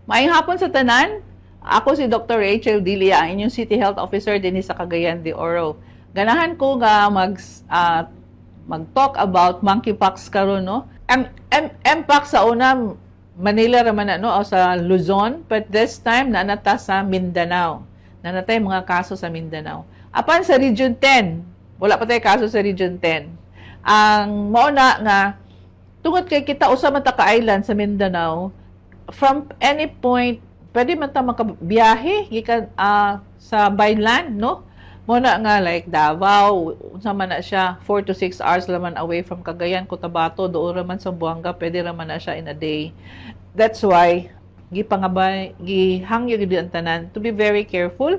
Maayong hapon sa tanan. Ako si Dr. Rachel Dilia, ang inyong City Health Officer din sa Cagayan de Oro. Ganahan ko nga mag-talk about monkeypox karon, no? Mpox sa una Manila raman na, no, o sa Luzon, but this time nanata sa Mindanao. Nanatay mga kaso sa Mindanao. Apan sa Region 10, wala pa tayo kaso sa Region 10. Ang mauna nga tungod kay kita usa man ta ka island sa Mindanao, from any point pwede man ta makabiyahe gikan sa by land, no? Muna nga like Davao, unsa man na siya 4 to 6 hours laman away from Cagayan, Cotabato, doon raman sa Buanga, pwede raman na siya in a day. That's why gihangyo gid ang tanan to be very careful.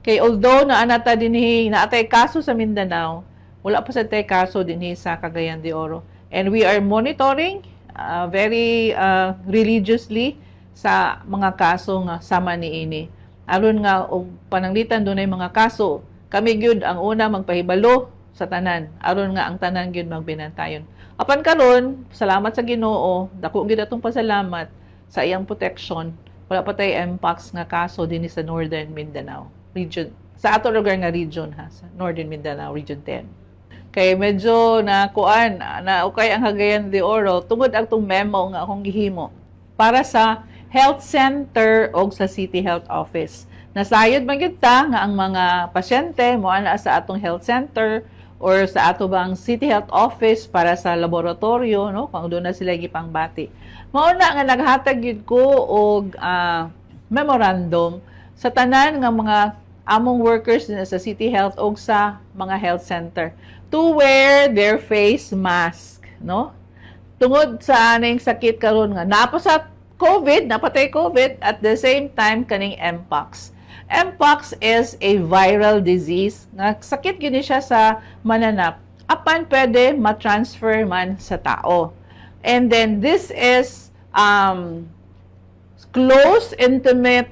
Kay although naanata dinhi naatay kaso sa Mindanao, wala pa sa tay kaso dinhi sa Cagayan de Oro. And we are monitoring very religiously sa mga kaso nga sama niini. Aron nga og pananglitan dunay mga kaso, kami gyud ang una magpahibalo sa tanan aron nga ang tanan gyud magbinantayon. Apan karon, salamat sa Ginoo, dako gyud atong pasalamat sa iyang protection. Wala pa tay mpox nga kaso dinhi sa Northern Mindanao region. Sa ato lugar nga region ha, sa Northern Mindanao Region 10. Kay medyo na ukay ang Cagayan de Oro tungod ang tong memo nga akong gihimo para sa health center o sa city health office. Nasayod man gyud ta nga ang mga pasyente mo ana sa atong health center or sa ato bang city health office para sa laboratorio, no, kung doon na sila gipangbati. Mao na nga naghatag gyud ko og memorandum sa tanan nga mga among workers din sa city health o sa mga health center to wear their face mask, no? Tungod sa aning sakit karon nga napa sa COVID, napatay COVID, at the same time kaning Mpox. Mpox is a viral disease nga sakit gini siya sa mananap. Apan pwede ma-transfer man sa tao. And then this is close intimate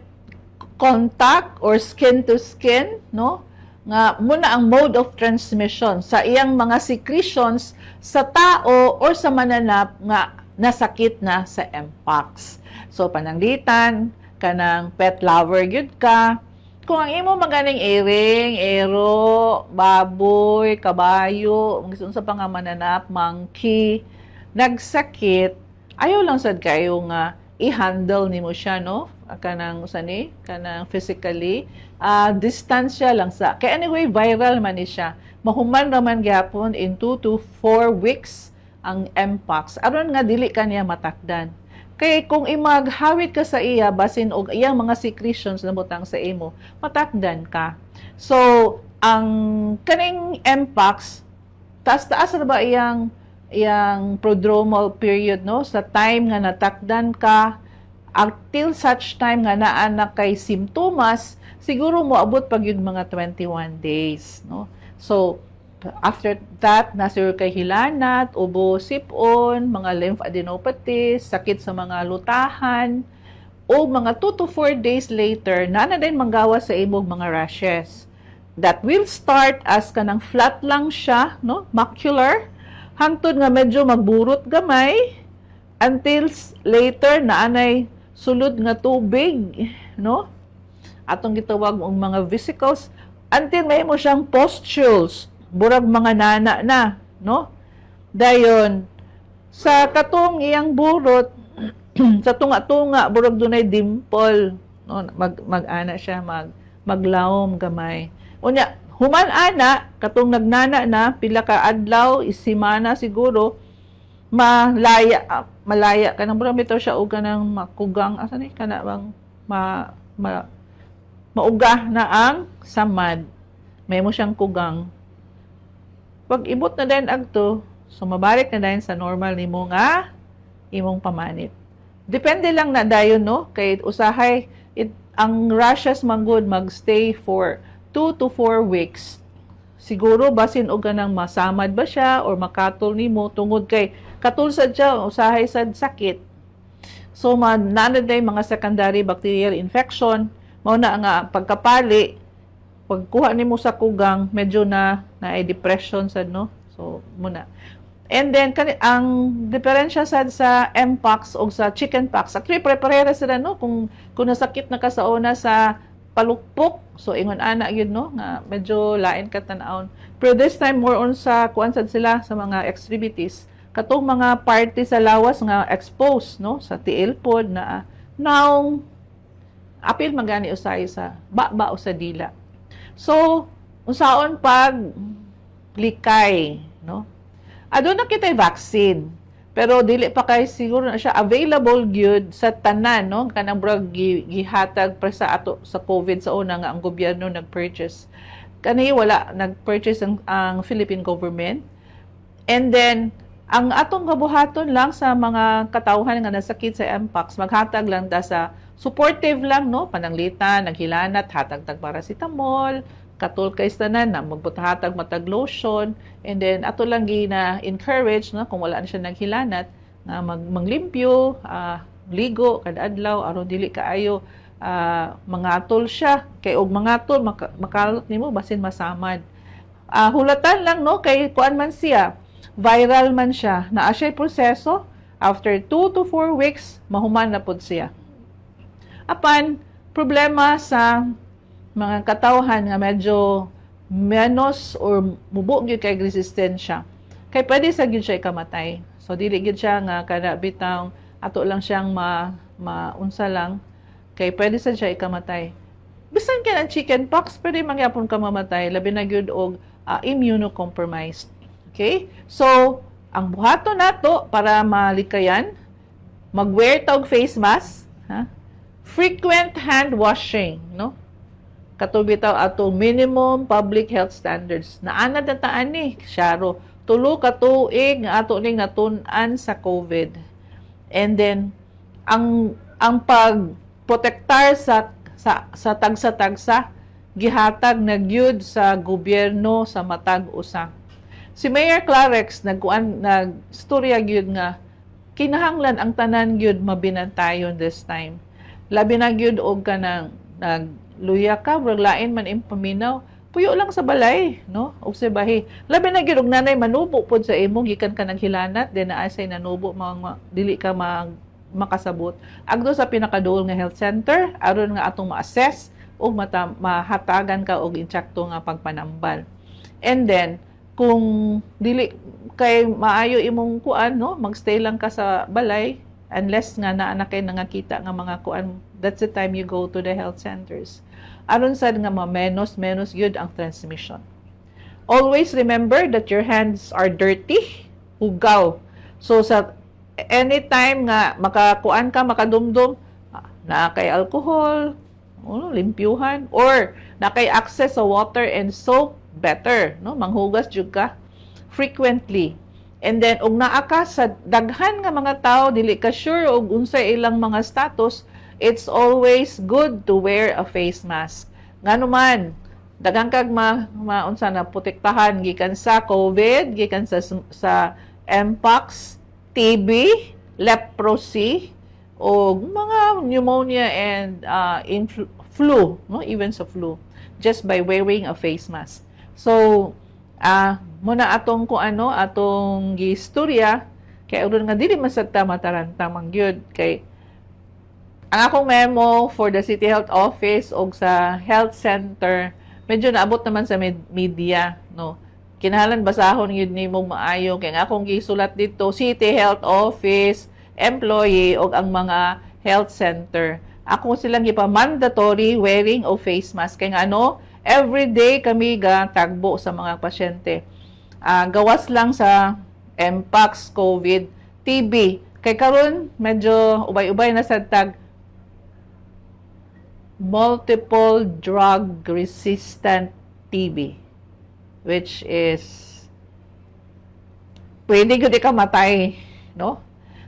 contact or skin to skin, no? Nga muna ang mode of transmission sa iyang mga secretions sa tao or sa mananap nga nasakit na sa Mpox. So pananglitan kanang pet lover gyud ka. Kung ang imo maganing iring, ero, baboy, kabayo, gusto sa pang mananap, monkey, nagsakit, ayaw lang sad kayo nga i-handle nimo siya, no? Kanang physically distansya lang sa kay anyway viral man ni siya, mahuman naman gyapon in 2 to 4 weeks ang Mpox aron nga dili kaniya matakdan. Kay kung imaghawit ka sa iya basin og iyang mga secretions na butang sa imo, matakdan ka. So ang kaning Mpox taas na ba iyang prodromal period, no, sa time nga natakdan ka until such time nga naa na kay simptomas, siguro moabot pag yun mga 21 days, no? So after that, nasir kay hilanat, ubo, sipon, mga lymphadenopathies, sakit sa mga lutahan, o mga 2 to 4 days later, na din manggawa sa imong mga rashes. That will start as kanang flat lang siya, no? Macular, hangtod nga medyo magburot gamay, until later naanay sulod nga tubig, no? Atong gitawag og mga vesicles, until may mo siyang pustules, burag mga nana na, no? Dayon sa katong iyang burot sa tunga-tunga burag dunay dimple, no? Mag-ana siya, maglawom gamay. Unya human ana katong nagnana na pila ka adlaw, isimana siguro, malaya kanang burang bitaw siya og kanang makugang asa ni kana bang mauga na ang samad, may mo siyang kugang. Pag ibot na din agto, so mabalik na din sa normal nimo nga imong pamanit. Depende lang na dayon, no, kay usahay ang rashes manggod magstay for 2 to 4 weeks. Siguro basin og ganang masamad ba siya or makatol nimo tungod kay katulsad siya usahay sad sakit. So nanad day mga secondary bacterial infection, mao na nga pagkapali, pagkuha nimo sa kugang medyo na ay depression sad, no? So muna And then ang diferensya sa Mpox o sa chickenpox, actually prepare sila no kung nasakit na ka sa una sa palukpok, so ingon ana yun no nga medyo lain ka tan-awon. Pero this time more on sa kuan sad sila sa mga extremities, katong mga party sa lawas nga exposed no sa tiil pod na now apil magani usay sa ba o sa dila. So unsaon pag likay no? Aduna na kita'y vaccine, pero dili pa kay siguro na siya available gyud sa tanan no kanang brag gihatag para sa ato sa COVID sa una nga ang gobyerno nag-purchase. Kani wala nag-purchase ang Philippine government. And then ang atong kabuhaton lang sa mga katawhan nga nasakit sa Mpox, maghatag lang ta sa supportive lang no, pananglitan, naghilanat, hatag tag paracetamol, katul kay tanan na magbutahatag matag lotion, and then ato lang gina encourage no kung wala na siya naghilanat na maglimpyo, ligo kada adlaw aron dili kaayo mangatol siya kay og mangatol makalot nimo basin masamad. Hulatan lang no kay kuan man siya, viral man siya, naa siya proseso, after 2 to 4 weeks mahuman na pud siya. Apan problema sa mga katawhan nga medyo menos or mubo gyud kay resistensya, kay pwede sa gyud siya ikamatay. So dili gyud siya nga kada bitaw ato lang siyang maunsa lang, kay pwede sa siya ikamatay. Bisan ka ng chickenpox, pwede mangyapon ka mamatay, labi na gyud og immunocompromised. Okay? So ang buhaton nato para malikayan, mag-wear tog face mask, ha? Frequent hand washing, no? Katubi taw ato minimum public health standards. Naanad na taan ni, Sharo. Tulo ka tuig nga ato ning natun-an sa COVID. And then ang pagprotektar sa tagsa-tagsa gihatag na gyud sa gobyerno sa matag usa. Si Mayor Clarex nagstorya gyud nga kinahanglan ang tanan gyud mabinantayon this time. Labi na gyud og kanang luya ka, brag lain man impaminaw, puyo lang sa balay, no? Og sa bahi. Labi na gyud og nanay manubo pod sa imo gikan ka naghilanat, then naasay nanubo dili ka makasabot. Agdo sa pinakaduol nga health center aron nga atong ma-assess ug mahatagan ka og insakto nga pagpanambal. And then kung dili kay maayo imong kuan no, magstay lang ka sa balay unless nga naa na kay nangakita nga mga kuan, that's the time you go to the health centers. Aron sad nga menos gyud ang transmission. Always remember that your hands are dirty, ugaw. So sa anytime nga makakuan ka, makadumdum, na kay alcohol, limpyuhan, or na kay access sa water and soap, better, no? Manghugas jud ka frequently. And then og naa ka sa daghan nga mga tao dili ka sure og unsay ilang mga status, it's always good to wear a face mask. Ngano man, daghang kag maunsa na protektahan gikan sa COVID, gikan sa Mpox, TB, leprosy, o mga pneumonia and flu, no? Even sa flu, just by wearing a face mask. So, muna atong atong gistorya, kay uron nga dili masagta mataranta mangyud kay ang akong memo for the City Health Office o sa Health Center, medyo naabot naman sa media, no? Kinahanglan basahon yun ni mong maayo. Kaya nga akong gisulat dito, City Health Office, employee o ang mga health center. Ako silang ipa-mandatory wearing of face mask. Kaya nga everyday kami tagbo sa mga pasyente. Gawas lang sa Mpox, COVID, TB. Kay karon medyo ubay-ubay na sa tag multiple drug resistant TB, which is pwede gud ka matay, no?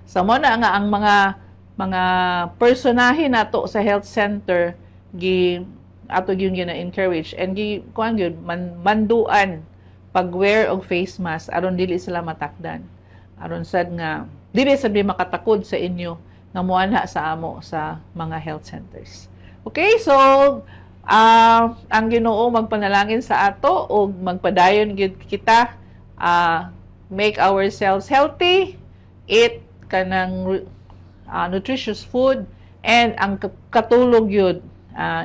Sa mo na nga ang mga personahin nato sa health center ato gyud gina-encourage and kuan gyud manduan pag-wear og face mask aron dili sila matakdan, aron sad nga dili sad makatakod sa inyo nga moanha sa amo sa mga health centers. Okay, so ang Ginoo magpanalangin sa ato o magpadayon gyud kita make ourselves healthy, eat kanang nutritious food, and ang katulog yun,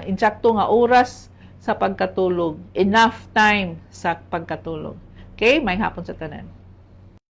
insakto nga oras sa pagkatulog, enough time sa pagkatulog. Okay, may hapon sa tanan.